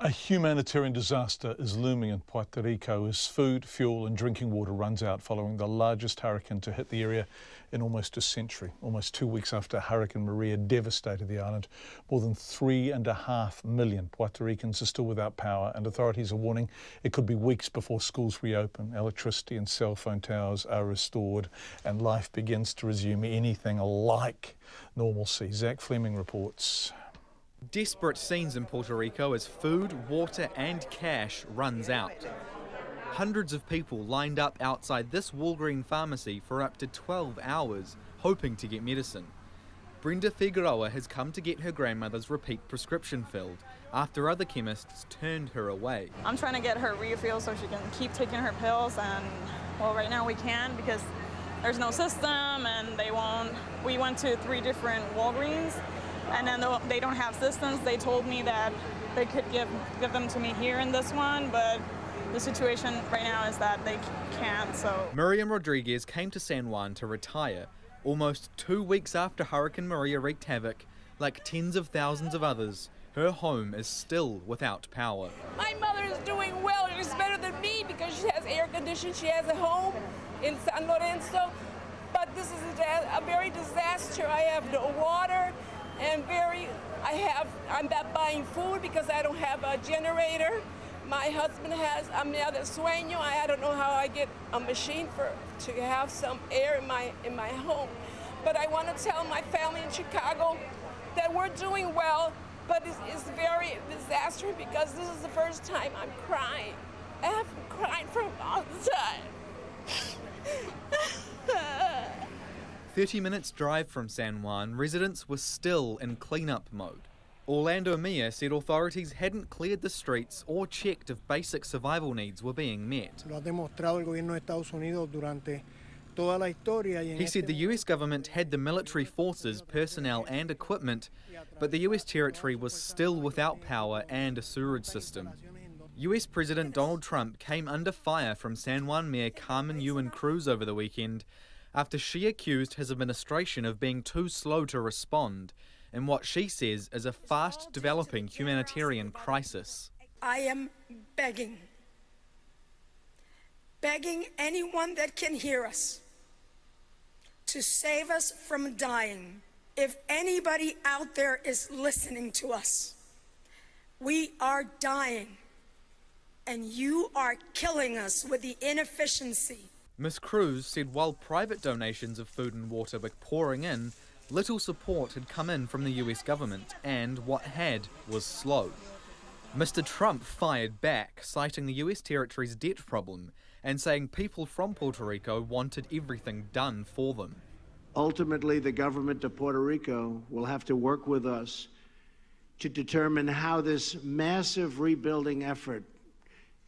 A humanitarian disaster is looming in Puerto Rico as food, fuel and drinking water runs out following the largest hurricane to hit the area in almost a century. Almost 2 weeks after Hurricane Maria devastated the island, more than 3.5 million Puerto Ricans are still without power, and authorities are warning it could be weeks before schools reopen, electricity and cell phone towers are restored and life begins to resume anything like normalcy. Zach Fleming reports. Desperate scenes in Puerto Rico as food, water and cash runs out. Hundreds of people lined up outside this Walgreen pharmacy for up to 12 hours, hoping to get medicine. Brenda Figueroa has come to get her grandmother's repeat prescription filled after other chemists turned her away. I'm trying to get her refills so she can keep taking her pills, and well, right now we can't because there's no system and they won't. We went to 3 different Walgreens, and then they don't have systems. They told me that they could give them to me here in this one, but the situation right now is that they can't, so. Miriam Rodriguez came to San Juan to retire almost 2 weeks after Hurricane Maria wreaked havoc. Like tens of thousands of others, her home is still without power. My mother is doing well. She's better than me because she has air conditioning. She has a home in San Lorenzo, but this is a very disaster. I have no water. And I'm not buying food because I don't have a generator. My husband has de sueño. I don't know how I get a machine to have some air in my home. But I want to tell my family in Chicago that we're doing well, but it's very disastrous because this is the first time I'm crying. I haven't cried for a long time. 30 minutes drive from San Juan, residents were still in clean-up mode. Orlando Mia said authorities hadn't cleared the streets or checked if basic survival needs were being met. He said the US government had the military forces, personnel and equipment, but the US territory was still without power and a sewerage system. US President Donald Trump came under fire from San Juan Mayor Carmen Yuen Cruz over the weekend after she accused his administration of being too slow to respond in what she says is a fast-developing humanitarian crisis. I am begging anyone that can hear us to save us from dying. If anybody out there is listening to us, we are dying, and you are killing us with the inefficiency. Ms. Cruz said while private donations of food and water were pouring in, little support had come in from the US government, and what had was slow. Mr. Trump fired back, citing the US territory's debt problem and saying people from Puerto Rico wanted everything done for them. Ultimately, the government of Puerto Rico will have to work with us to determine how this massive rebuilding effort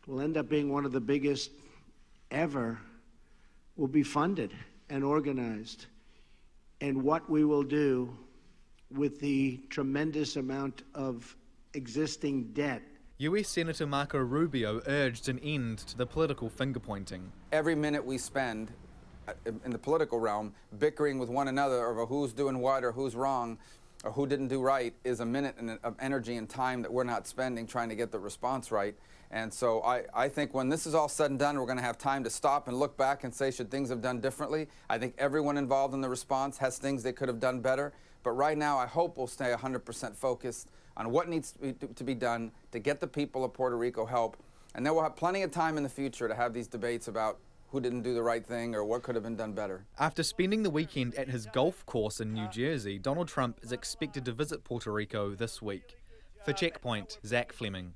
will end up being one of the biggest ever, will be funded and organized, and what we will do with the tremendous amount of existing debt. US Senator Marco Rubio urged an end to the political finger-pointing. Every minute we spend in the political realm bickering with one another over who's doing what or who's wrong or who didn't do right is a minute of energy and time that we're not spending trying to get the response right. And so I think when this is all said and done, we're going to have time to stop and look back and say, should things have done differently? I think everyone involved in the response has things they could have done better. But right now, I hope we'll stay 100% focused on what needs to be done to get the people of Puerto Rico help. And then we'll have plenty of time in the future to have these debates about who didn't do the right thing or what could have been done better. After spending the weekend at his golf course in New Jersey, Donald Trump is expected to visit Puerto Rico this week. For Checkpoint, Zach Fleming.